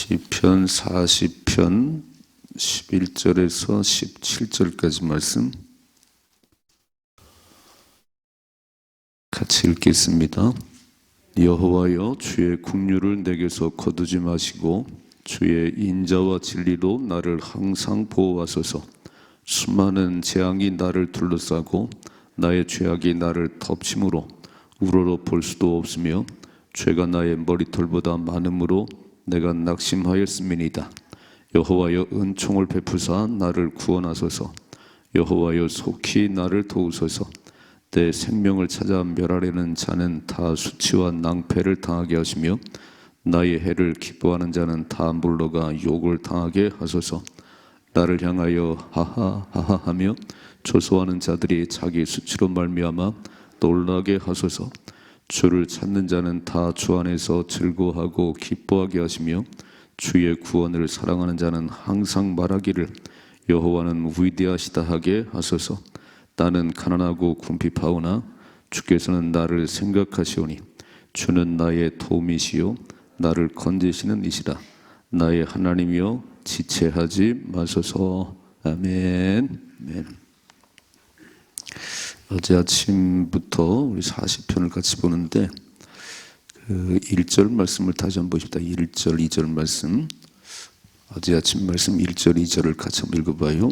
시편 40편 11절에서 17절까지 말씀 같이 읽겠습니다. 여호와여, 주의 긍휼을 내게서 거두지 마시고 주의 인자와 진리로 나를 항상 보호하소서. 수많은 재앙이 나를 둘러싸고 나의 죄악이 나를 덮침으로 우러러 볼 수도 없으며 죄가 나의 머리털보다 많음으로 내가 낙심하였음이니이다. 여호와여, 은총을 베푸사 나를 구원하소서. 여호와여, 속히 나를 도우소서. 내 생명을 찾아 멸하려는 자는 다 수치와 낭패를 당하게 하시며 나의 해를 기뻐하는 자는 다 물러가 욕을 당하게 하소서. 나를 향하여 하하하하 하며 조소하는 자들이 자기 수치로 말미암아 놀라게 하소서. 주를 찾는 자는 다 주 안에서 즐거워하고 기뻐하게 하시며 주의 구원을 사랑하는 자는 항상 말하기를 여호와는 위대하시다 하게 하소서. 나는 가난하고 궁핍하오나 주께서는 나를 생각하시오니 주는 나의 도움이시요 나를 건지시는 이시라. 나의 하나님이여, 지체하지 마소서. 아멘. 아멘. 어제 아침부터 우리 40편을 같이 보는데 그 1절 말씀을 다시 한번 보십시다. 1절, 2절 말씀. 어제 아침 말씀 1절, 2절을 같이 한번 읽어봐요.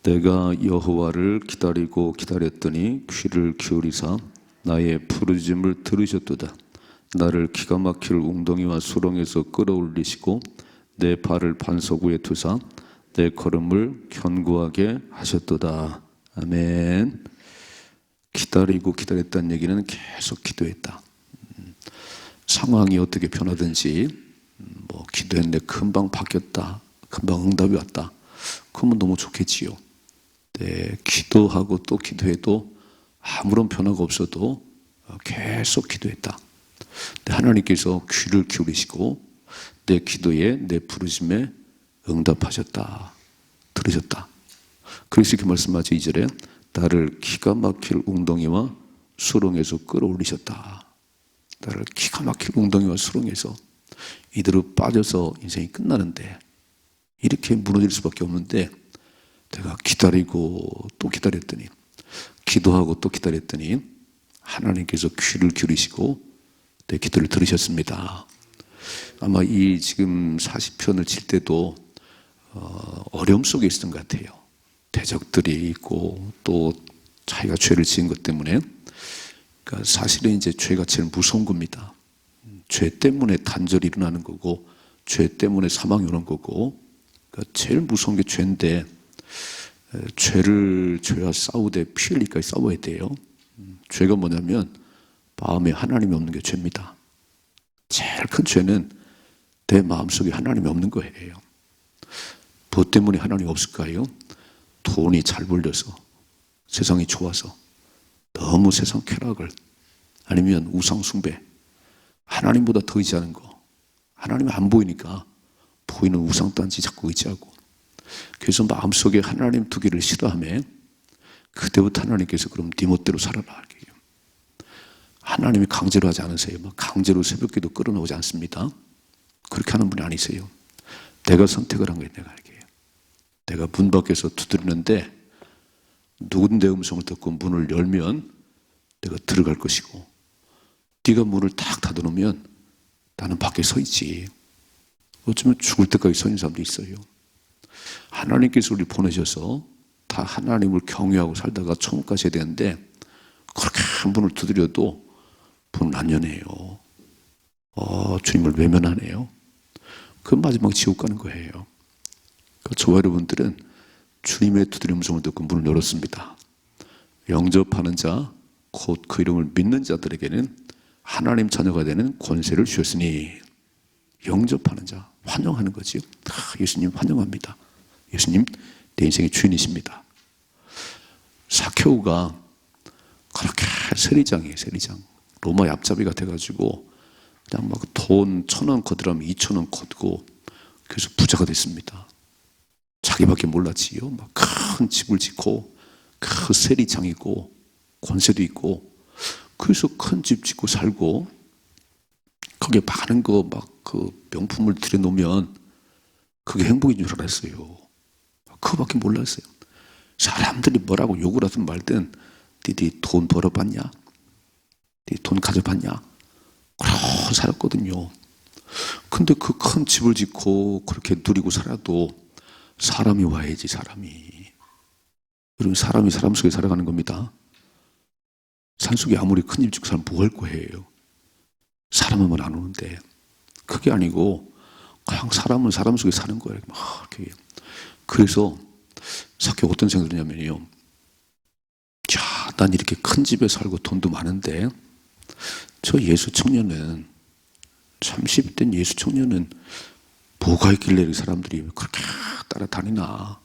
내가 여호와를 기다리고 기다렸더니 귀를 기울이사 나의 부르짖음을 들으셨도다. 나를 기가 막힐 웅덩이와 수렁에서 끌어올리시고 내 발을 반석 위에 두사 내 걸음을 견고하게 하셨도다. 아멘. 기다리고 기다렸다는 얘기는 계속 기도했다. 상황이 어떻게 변하든지 기도했는데 금방 바뀌었다, 금방 응답이 왔다, 그러면 너무 좋겠지요. 네, 기도하고 또 기도해도 아무런 변화가 없어도 계속 기도했다. 네, 하나님께서 귀를 기울이시고 내 기도에, 내 부르심에 응답하셨다, 들으셨다. 그래서 이렇게 말씀하죠. 2절에 나를 기가 막힐 웅덩이와 수렁에서 끌어올리셨다. 나를 기가 막힐 웅덩이와 수렁에서, 이대로 빠져서 인생이 끝나는데, 이렇게 무너질 수밖에 없는데 내가 기다리고 또 기다렸더니, 기도하고 또 기다렸더니 하나님께서 귀를 기울이시고 내 기도를 들으셨습니다. 아마 이 지금 40편을 칠 때도 어려움 속에 있었던 것 같아요. 대적들이 있고 또 자기가 죄를 지은 것 때문에, 그러니까 사실은 이제 죄가 제일 무서운 겁니다. 죄 때문에 단절이 일어나는 거고, 죄 때문에 사망이 오는 거고, 그러니까 제일 무서운 게 죄인데, 죄와 싸우되 피 흘리기까지 싸워야 돼요. 죄가 뭐냐면 마음에 하나님이 없는 게 죄입니다. 제일 큰 죄는 내 마음속에 하나님이 없는 거예요. 무엇 때문에 하나님이 없을까요? 돈이 잘 벌려서, 세상이 좋아서, 너무 세상 쾌락을, 아니면 우상 숭배, 하나님보다 더 의지하는 거, 하나님이 안 보이니까 보이는 우상단지 자꾸 의지하고, 그래서 마음속에 하나님 두기를 싫어하면 그때부터 하나님께서 그럼 네 멋대로 살아라. 하나님이 강제로 하지 않으세요. 강제로 새벽기도 끌어놓지 않습니다. 그렇게 하는 분이 아니세요. 내가 선택을 한 거예요. 내가 알게요. 내가 문 밖에서 두드리는데 누군 내 음성을 듣고 문을 열면 내가 들어갈 것이고, 네가 문을 탁 닫아놓으면 나는 밖에 서 있지. 어쩌면 죽을 때까지 서 있는 사람도 있어요. 하나님께서 우리 보내셔서 다 하나님을 경외하고 살다가 천국 가셔야 되는데, 그렇게 한 문을 두드려도 문을 안 여네요. 주님을 외면하네요. 그 마지막 지옥 가는 거예요. 저와 여러분들은 주님의 두드림 음성을 듣고 문을 열었습니다. 영접하는 자, 곧 그 이름을 믿는 자들에게는 하나님 자녀가 되는 권세를 주셨으니, 영접하는 자, 환영하는 거지요. 예수님 환영합니다. 예수님 내 인생의 주인이십니다. 사케오가 그렇게 세리장이에요. 세리장. 로마의 앞잡이가 돼가지고 그냥 돈 1,000원 거두라면 2,000원 거두고, 그래서 부자가 됐습니다. 자기밖에 몰랐지요. 큰 집을 짓고 큰 세리장이고 권세도 있고, 그래서 큰 집 짓고 살고, 거기에 많은 거 그 명품을 들여놓으면 그게 행복인 줄 알았어요. 그거밖에 몰랐어요. 사람들이 뭐라고 욕을 하든 말든 니들이 돈 벌어봤냐? 니들 돈 가져봤냐? 그러고 살았거든요. 근데 그 큰 집을 짓고 그렇게 누리고 살아도 사람이 와야지, 사람이. 여러분, 사람이 사람 속에 살아가는 겁니다. 산속에 아무리 큰 집 짓고 살면 뭐 할 거예요? 사람은 안 오는데. 그게 아니고 그냥 사람은 사람 속에 사는 거예요. 막 이렇게. 그래서 사케가 어떤 생각을 했냐면요. 자, 난 이렇게 큰 집에 살고 돈도 많은데 저 예수 청년은 30대 예수 청년은 뭐가 있길래 사람들이 그렇게 따라다니나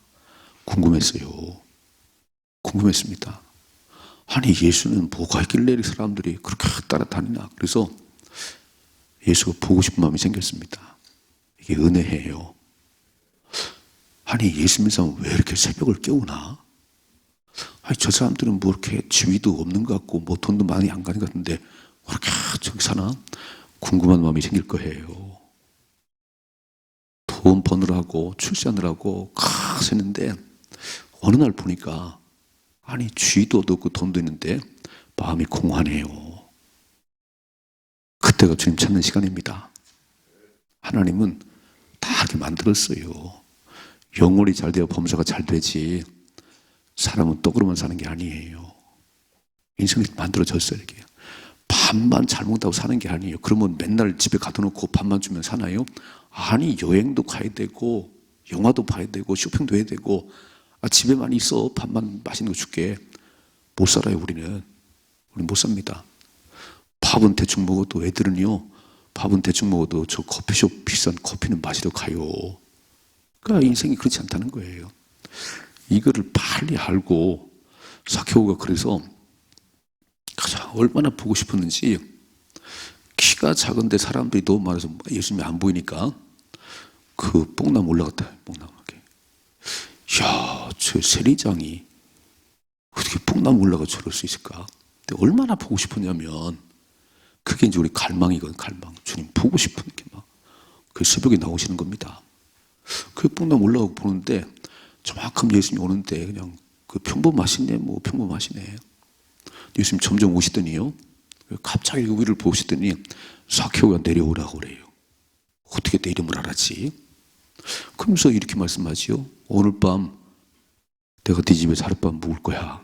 궁금했어요. 궁금했습니다. 아니 예수는 뭐가 있길래 사람들이 그렇게 따라다니나. 그래서 예수가 보고 싶은 마음이 생겼습니다. 이게 은혜예요. 아니 예수 믿는 사람은 왜 이렇게 새벽을 깨우나? 아니 저 사람들은 뭐 이렇게 지위도 없는 것 같고 뭐 돈도 많이 안 가는 것 같은데 왜 이렇게 저기 사나? 궁금한 마음이 생길 거예요. 돈 버느라고 출세하느라고 쓰는데 어느 날 보니까 아니 쥐도 없고 돈도 있는데 마음이 공허하네요. 그때가 주님 찾는 시간입니다. 하나님은 다 이렇게 만들었어요. 영혼이 잘 되어 범사가 잘 되지 사람은 떡으로만 사는 게 아니에요. 인생이 만들어졌어요. 이렇게 밥만 잘 먹다고 사는 게 아니에요. 그러면 맨날 집에 가둬놓고 밥만 주면 사나요? 아니 여행도 가야 되고 영화도 봐야 되고 쇼핑도 해야 되고 집에만 있어 밥만 맛있는 거 줄게. 못 살아요. 우리는 못 삽니다. 밥은 대충 먹어도 애들은요 밥은 대충 먹어도 저 커피숍 비싼 커피는 마시러 가요. 그러니까 인생이 그렇지 않다는 거예요. 이거를 빨리 알고 사케오가 그래서 가장 얼마나 보고 싶었는지 키가 작은데 사람들이 너무 많아서 예수님이 안 보이니까 그 뽕나무 올라갔다. 뽕나무에. 이야, 저 세리장이 어떻게 뽕나무 올라가 저럴 수 있을까? 근데 얼마나 보고 싶었냐면 그게 이제 우리 갈망이거든. 갈망. 주님 보고 싶은 게 막 그 새벽에 나오시는 겁니다. 그 뽕나무 올라가고 보는데 저만큼 예수님이 오는데 그냥 그 평범하시네 뭐 평범하시네. 예수님 점점 오시더니요 갑자기 그 위를 보시더니 사케오가 내려오라고 그래요. 어떻게 내 이름을 알았지? 그러면서 이렇게 말씀하지요. 오늘 밤 내가 네 집에서 하룻밤 묵을 거야.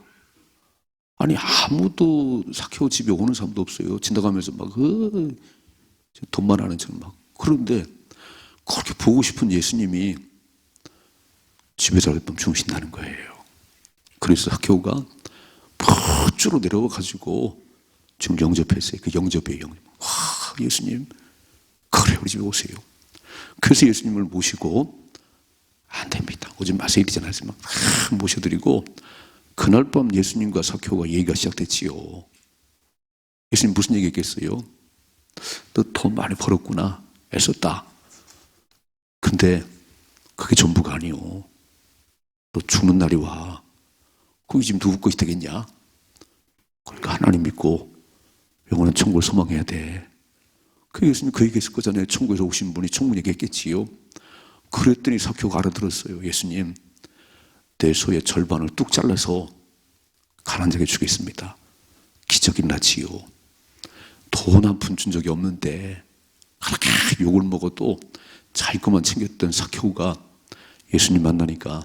아니 아무도 사케오 집에 오는 사람도 없어요. 지나가면서 막 돈만 하는 척 막. 그런데 그렇게 보고 싶은 예수님이 집에서 하룻밤 주무신다는 거예요. 그래서 사케오가 푸주로 내려와 가지고 지금 영접했어요. 그 영접이에요. 영접. 와, 예수님 그래 우리 집에 오세요. 그래서 예수님을 모시고 안 됩니다. 오지 마세요 이러잖아요. 막 모셔드리고 그날 밤 예수님과 사케오가 얘기가 시작됐지요. 예수님 무슨 얘기했겠어요? 너 돈 많이 벌었구나. 애썼다. 근데 그게 전부가 아니요. 너 죽는 날이 와. 그게 지금 누구 것이 되겠냐? 그러니까 하나님 믿고 영원한 천국을 소망해야 돼. 그 예수님 그 얘기했을 거잖아요. 천국에서 오신 분이 천국 얘기했겠지요. 그랬더니 사케오가 알아들었어요. 예수님 내 소의 절반을 뚝 잘라서 가난한 자에게 주겠습니다. 기적이 나지요. 돈 한 푼 준 적이 없는데 그렇게 욕을 먹어도 자기 것만 챙겼던 사케오가 예수님 만나니까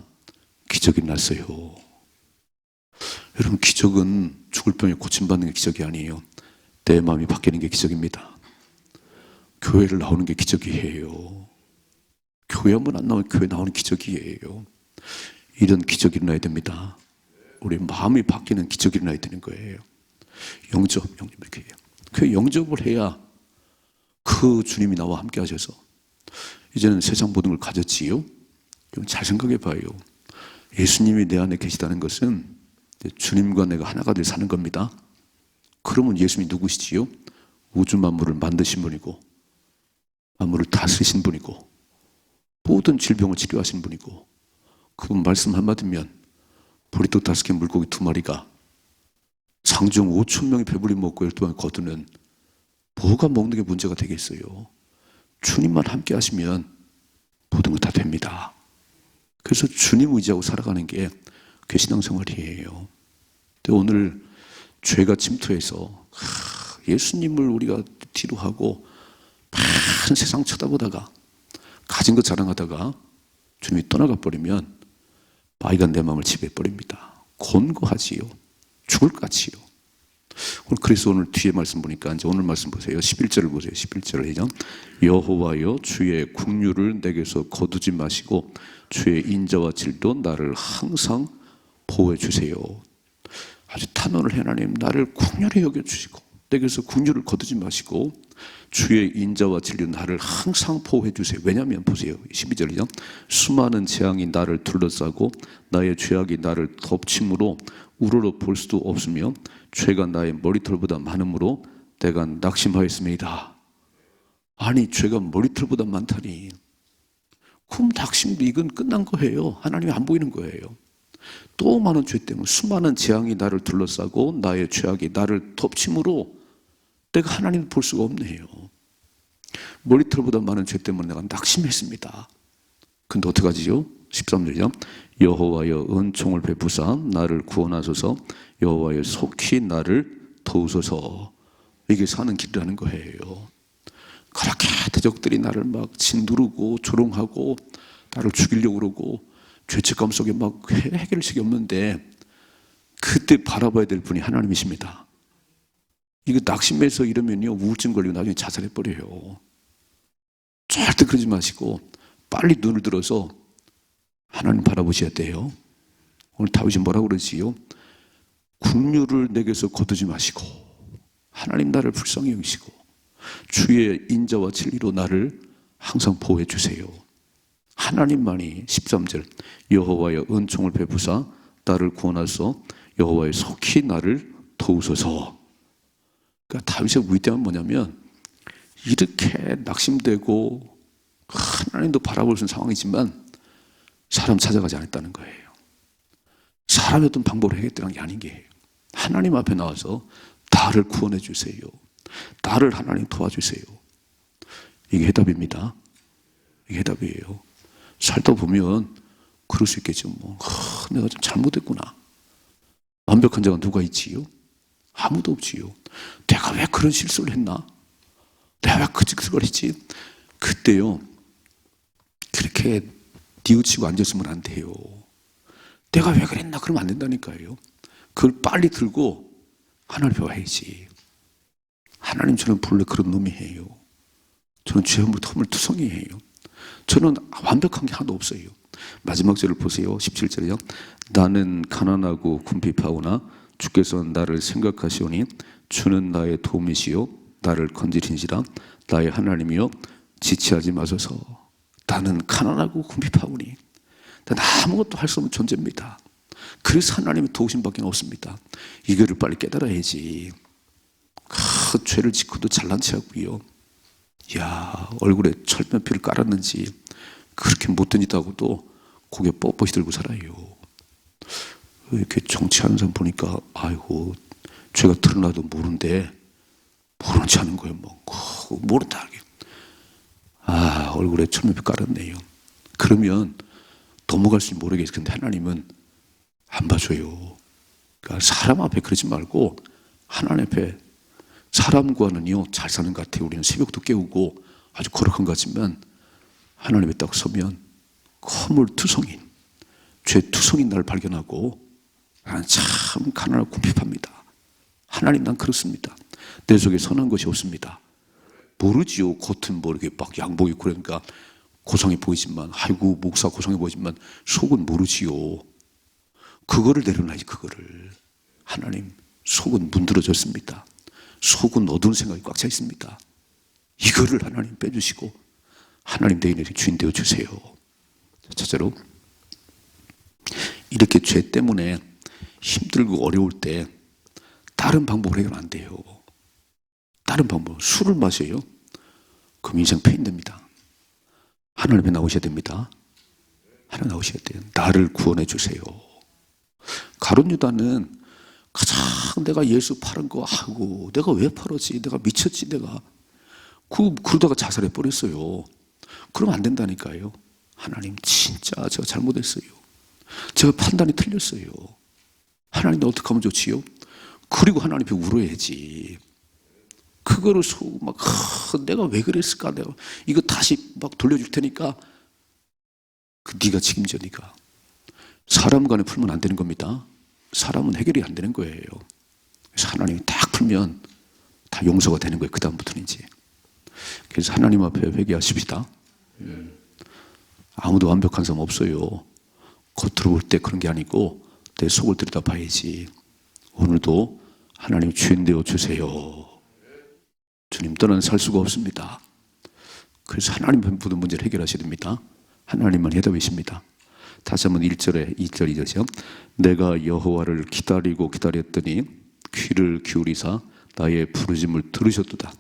기적이 났어요. 여러분 기적은 죽을 병에 고침받는 게 기적이 아니에요. 내 마음이 바뀌는 게 기적입니다. 교회를 나오는 게 기적이에요. 교회 한번 안 나오면 교회 나오는 기적이에요. 이런 기적이 일어나야 됩니다. 우리 마음이 바뀌는 기적이 일어나야 되는 거예요. 영접 이렇게 해요. 그 영접을 해야 그 주님이 나와 함께 하셔서 이제는 세상 모든 걸 가졌지요. 잘 생각해 봐요. 예수님이 내 안에 계시다는 것은 주님과 내가 하나가 되어 사는 겁니다. 그러면 예수님이 누구시지요? 우주 만물을 만드신 분이고 만물을 다스리신 분이고 모든 질병을 치료하신 분이고 그분 말씀 한마디면 보리떡 5개 물고기 2마리가 상중 5천 명이 배부리 먹고 12번 거두는 뭐가 먹는 게 문제가 되겠어요? 주님만 함께 하시면 모든 거 다 됩니다. 그래서 주님 의지하고 살아가는 게 그게 신앙생활이에요. 근데 오늘 죄가 침투해서 예수님을 우리가 뒤로 하고 많은 세상 쳐다보다가 가진 것 자랑하다가 주님이 떠나가 버리면 마귀가 내 마음을 지배해버립니다. 곤고하지요. 죽을 것 같지요. 그래서 오늘 뒤에 말씀 보니까 이제 오늘 말씀 보세요. 11절을 보세요. 11절을 여호와여 주의 긍휼을 내게서 거두지 마시고 주의 인자와 진리로 나를 항상 보호해 주세요. 아주 탄원을 해. 하나님 나를 긍휼히 여겨주시고 내게서 긍휼을 거두지 마시고 주의 인자와 진리로 나를 항상 보호해 주세요. 왜냐하면 보세요. 12절이죠. 수많은 재앙이 나를 둘러싸고 나의 죄악이 나를 덮침으로 우러러 볼 수도 없으며 죄가 나의 머리털보다 많으므로 내가 낙심하였습니다. 아니 죄가 머리털보다 많다니 그럼 낙심도 이건 끝난 거예요. 하나님이 안 보이는 거예요. 또 많은 죄 때문에 수많은 재앙이 나를 둘러싸고 나의 죄악이 나를 덮침으로 내가 하나님을 볼 수가 없네요. 머리털보다 많은 죄 때문에 내가 낙심했습니다. 근데 어떡하지요? 13절이죠. 여호와여 은총을 베푸사 나를 구원하소서 여호와여 속히 나를 도우소서. 이게 사는 길이라는 거예요. 그렇게 대적들이 나를 막 짓누르고 조롱하고 나를 죽이려고 그러고 죄책감 속에 막 해결책이 없는데 그때 바라봐야 될 분이 하나님이십니다. 이거 낙심해서 이러면요 우울증 걸리고 나중에 자살해버려요. 절대 그러지 마시고 빨리 눈을 들어서 하나님 바라보셔야 돼요. 오늘 다윗이 뭐라고 그러지요? 긍휼을 내게서 거두지 마시고 하나님 나를 불쌍히 여기시고 주의 인자와 진리로 나를 항상 보호해 주세요. 하나님만이 13절 여호와여 은총을 베푸사 나를 구원하소서 여호와여 속히 나를 도우소서. 그러니까 다윗의 위대함은 뭐냐면 이렇게 낙심되고 하나님도 바라볼 수 있는 상황이지만 사람 찾아가지 않았다는 거예요. 사람의 어떤 방법을 해결되는 게 아닌 게 하나님 앞에 나와서 나를 구원해 주세요. 나를 하나님 도와주세요. 이게 해답입니다. 이게 해답이에요. 살다 보면 그럴 수 있겠죠. 내가 좀 잘못했구나. 완벽한 자가 누가 있지요? 아무도 없지요. 내가 왜 그런 실수를 했나? 내가 왜 그 짓을 했지? 그때요 그렇게 뉘우치고 앉았으면 안 돼요. 내가 왜 그랬나? 그러면 안 된다니까요. 그걸 빨리 들고 하나님 배워야지. 하나님 저는 본래 그런 놈이에요. 저는 죄물 터물투성이에요. 저는 완벽한 게 하나도 없어요. 마지막 절을 보세요. 17절이요. 나는 가난하고 궁핍하오나 주께서 나를 생각하시오니 주는 나의 도움이시요 나를 건지리시라. 나의 하나님이여 지체하지 마소서. 나는 가난하고 궁핍하오니 난 아무것도 할 수 없는 존재입니다. 그래서 하나님의 도우심밖에 없습니다. 이거를 빨리 깨달아야지. 죄를 짓고도 잘난 체하고요. 야 얼굴에 철면피를 깔았는지 그렇게 못된 짓 하고도 고개 뻣뻣이 들고 살아요. 이렇게 정치하는 사람 보니까 아이고 죄가 드러나도 모르는데 모른 체 하는 거예요. 모른다. 얼굴에 철면피 깔았네요. 그러면 넘어갈지 모르겠는데 하나님은 안 봐줘요. 그러니까 사람 앞에 그러지 말고 하나님 앞에 사람과는요 잘 사는 것 같아요. 우리는 새벽도 깨우고 아주 거룩한 것 같지만 하나님에 딱 서면 허물투성인 죄투성인 나를 발견하고 나는 참 가난하고 궁핍합니다. 하나님 난 그렇습니다. 내 속에 선한 것이 없습니다. 모르지요. 겉은 이렇게 막 양복 입고 그러니까 고상해 보이지만 아이고 목사 고상해 보이지만 속은 모르지요. 그거를 내려놔야지. 그거를 하나님 속은 문드러졌습니다. 속은 어두운 생각이 꽉 차 있습니다. 이거를 하나님 빼주시고 하나님 내 인생의 주인 되어주세요. 첫째로 이렇게 죄 때문에 힘들고 어려울 때 다른 방법으로 해결 안 돼요. 다른 방법 술을 마셔요. 그럼 인생 패인됩니다. 하나님에 나오셔야 됩니다. 하나님 나오셔야 돼요. 나를 구원해 주세요. 가룟 유다는 가장 내가 예수 팔은 거 하고 내가 왜 팔았지? 내가 미쳤지? 내가 그러다가 자살해 버렸어요. 그러면 안 된다니까요. 하나님 진짜 제가 잘못했어요. 제가 판단이 틀렸어요. 하나님 나 어떻게 하면 좋지요? 그리고 하나님 앞에 울어야지. 그거를 막 내가 왜 그랬을까? 내가 이거 다시 막 돌려줄 테니까 네가 책임져. 네가 사람 간에 풀면 안 되는 겁니다. 사람은 해결이 안 되는 거예요. 그래서 하나님이 딱 풀면 다 용서가 되는 거예요. 그 다음부터는 이제. 그래서 하나님 앞에 회개하십시다. 아무도 완벽한 사람 없어요. 겉으로 볼 때 그런 게 아니고 내 속을 들여다봐야지. 오늘도 하나님 주인 되어 주세요. 주님 떠나는 살 수가 없습니다. 그래서 하나님 모든 문제를 해결하셔야 됩니다. 하나님만 해답이십니다. 다시 한번 1절에 2절 2절이요. 내가 여호와를 기다리고 기다렸더니 귀를 기울이사 나의 부르심을 들으셨도다.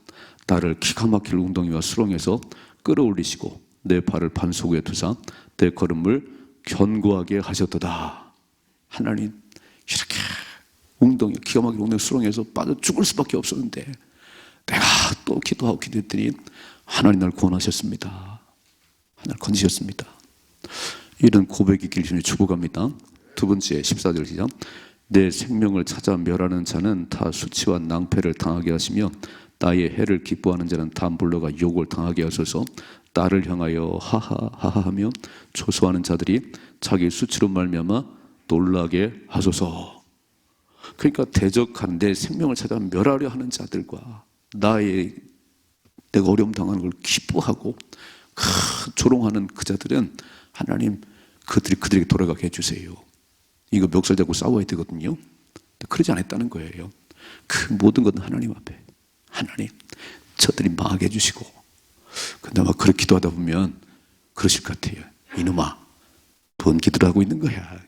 나를 기가 막힐 웅덩이와 수렁에서 끌어올리시고 내 발을 반석 위에 두사 내 걸음을 견고하게 하셨도다. 하나님 이렇게 웅덩이 기가 막힐 웅덩이 수렁에서 빠져 죽을 수밖에 없었는데 내가 또 기도하고 기도했더니 하나님 날 구원하셨습니다. 하나님 건지셨습니다. 이런 고백이 있길 주님 축복합니다. 두 번째 14절 시작. 내 생명을 찾아 멸하는 자는 다 수치와 낭패를 당하게 하시며 나의 해를 기뻐하는 자는 다 물러가 욕을 당하게 하소서. 나를 향하여 하하하하하며 조소하는 자들이 자기 수치로 말미암아 놀라게 하소서. 그러니까 대적한 내 생명을 찾아 멸하려 하는 자들과 내가 어려움 당하는 걸 기뻐하고 조롱하는 그 자들은 하나님 그들에게 돌아가게 해주세요. 이거 멱살 잡고 싸워야 되거든요. 그러지 않았다는 거예요. 그 모든 것은 하나님 앞에 하나님 저들이 망하게 해주시고 근데 아마 그렇게 기도하다 보면 그러실 것 같아요. 이놈아 본 기도를 하고 있는 거야.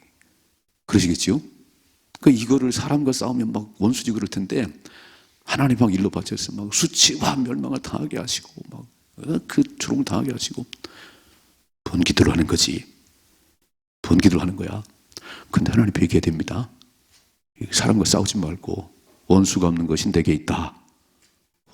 그러시겠지요? 그러니까 이거를 사람과 싸우면 막 원수지 그럴 텐데 하나님 막 일로 바쳐서 막 수치와 멸망을 당하게 하시고 막 그 조롱을 당하게 하시고 본 기도를 하는 거지. 본 기도를 하는 거야. 근데 하나님 얘기해야 됩니다. 사람과 싸우지 말고 원수가 없는 것이 내게 있다.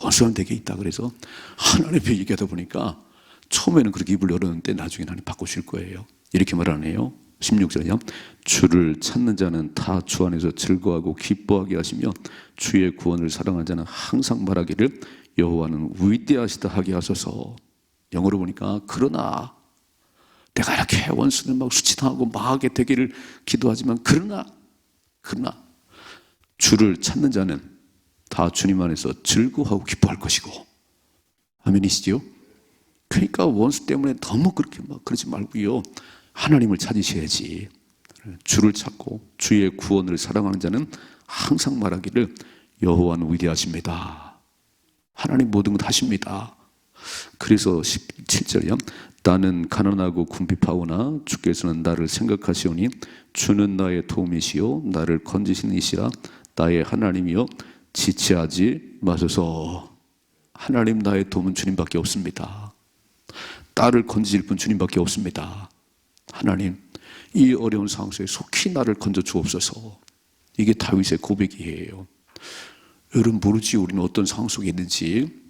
원수가 내게 있다. 그래서 하나님 얘기하다 보니까 처음에는 그렇게 입을 열었는데 나중에 하나님 바꾸실 거예요. 이렇게 말하네요. 16절이요. 주를 찾는 자는 다 주 안에서 즐거워하고 기뻐하게 하시며 주의 구원을 사랑하는 자는 항상 말하기를 여호와는 위대하시다 하게 하소서. 영어로 보니까 그러나 내가 이렇게 원수들 막 수치당하고 망하게 되기를 기도하지만 그러나 주를 찾는 자는 다 주님 안에서 즐거워하고 기뻐할 것이고. 아멘이시죠? 그러니까 원수 때문에 너무 그렇게 막 그러지 말고요. 하나님을 찾으셔야지. 주를 찾고 주의 구원을 사랑하는 자는 항상 말하기를 여호와는 위대하십니다. 하나님 모든 것 하십니다. 그래서 17절이요. 나는 가난하고 궁핍하오나 주께서는 나를 생각하시오니 주는 나의 도움이시요 나를 건지시는 이시라. 나의 하나님이여 지체하지 마소서. 하나님 나의 도움은 주님밖에 없습니다. 나를 건지실 분 주님밖에 없습니다. 하나님 이 어려운 상황 속에 속히 나를 건져 주옵소서. 이게 다윗의 고백이에요. 여러분 모르지 우리는 어떤 상황 속에 있는지.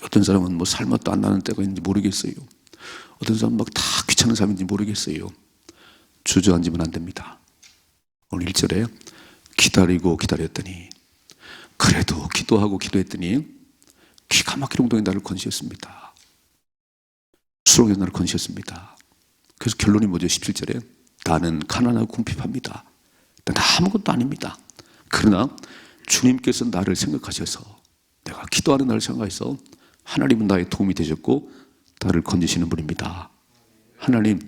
어떤 사람은 뭐 살맛도 안 나는 때가 있는지 모르겠어요. 어떤 사람은 막 다 귀찮은 사람인지 모르겠어요. 주저앉으면 안 됩니다. 오늘 1절에 기다리고 기다렸더니 그래도 기도하고 기도했더니 기가 막힌 웅덩이 나를 건지셨습니다. 수렁에서 나를 건지셨습니다. 그래서 결론이 뭐죠? 17절에 나는 가난하고 궁핍합니다. 난 아무것도 아닙니다. 그러나 주님께서 나를 생각하셔서 내가 기도하는 나를 생각해서 하나님은 나의 도움이 되셨고 나를 건지시는 분입니다. 하나님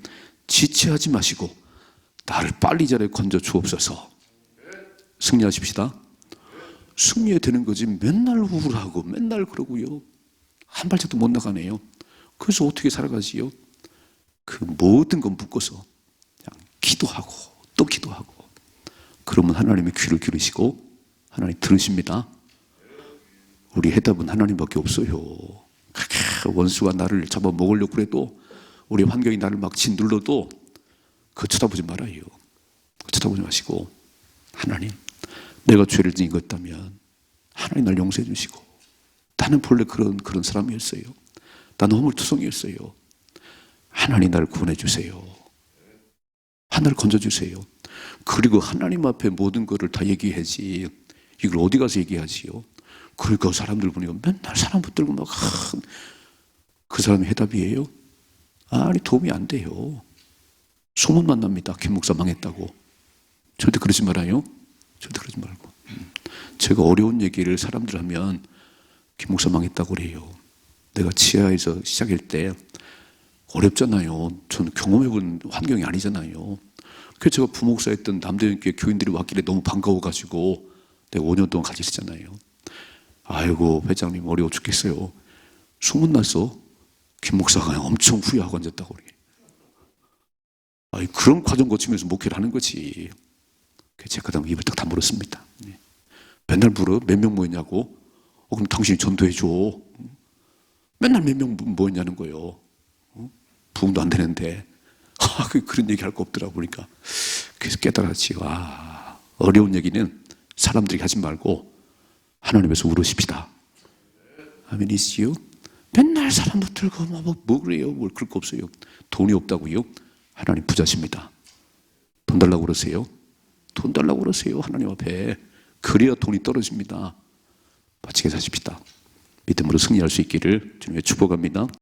지체하지 마시고 나를 빨리 자리에 건져 주옵소서. 승리하십시다. 승리해야 되는 거지 맨날 우울하고 맨날 그러고요. 한 발짝도 못 나가네요. 그래서 어떻게 살아가지요? 그 모든 건 묶어서 그냥 기도하고 또 기도하고 그러면 하나님의 귀를 기르시고 하나님 들으십니다. 우리 해답은 하나님밖에 없어요. 그렇게 원수가 나를 잡아먹으려고 그래도 우리 환경이 나를 막 짓눌러도 그거 쳐다보지 말아요. 쳐다보지 마시고 하나님 내가 죄를 지은 것 있다면 하나님 날 용서해 주시고 나 나는 본래 그런 사람이었어요. 나는 허물투성이었어요. 하나님 나를 구원해 주세요. 하나를 건져 주세요. 그리고 하나님 앞에 모든 것을 다 얘기하지. 이걸 어디 가서 얘기하지요? 그러니까 사람들 보니까 맨날 사람 붙들고 막 그 사람이 해답이에요? 아니, 도움이 안 돼요. 소문만 납니다. 김 목사 망했다고. 절대 그러지 말아요. 절대 그러지 말고. 제가 어려운 얘기를 사람들 하면 김 목사 망했다고 그래요. 내가 지하에서 시작할 때 어렵잖아요. 저는 경험해본 환경이 아니잖아요. 그래서 제가 부목사였던 남대교회 교인들이 왔길래 너무 반가워가지고 내가 5년 동안 같이 있었잖아요. 아이고, 회장님 어려워 죽겠어요. 소문났어. 김 목사가 엄청 후회하고 앉았다고 그래. 아니, 그런 과정 거치면서 목회를 하는 거지. 제가 그다음 입을 딱 다물었습니다. 맨날 물어. 몇 명 모였냐고. 그럼 당신이 전도해줘. 맨날 몇 명 모였냐는 거예요. 부흥도 안 되는데. 그런 얘기 할 거 없더라고. 그러니까. 그래서 깨달았지. 와, 어려운 얘기는 사람들이 하지 말고 하나님에서 울으십시다. 아멘이시요? 맨날 사람 붙들고 뭐 그래요? 뭘 그럴 거 없어요. 돈이 없다고요? 하나님 부자십니다. 돈 달라고 그러세요? 돈 달라고 그러세요. 하나님 앞에. 그래야 돈이 떨어집니다. 바치게 사십시다. 믿음으로 승리할 수 있기를 주님의 축복합니다.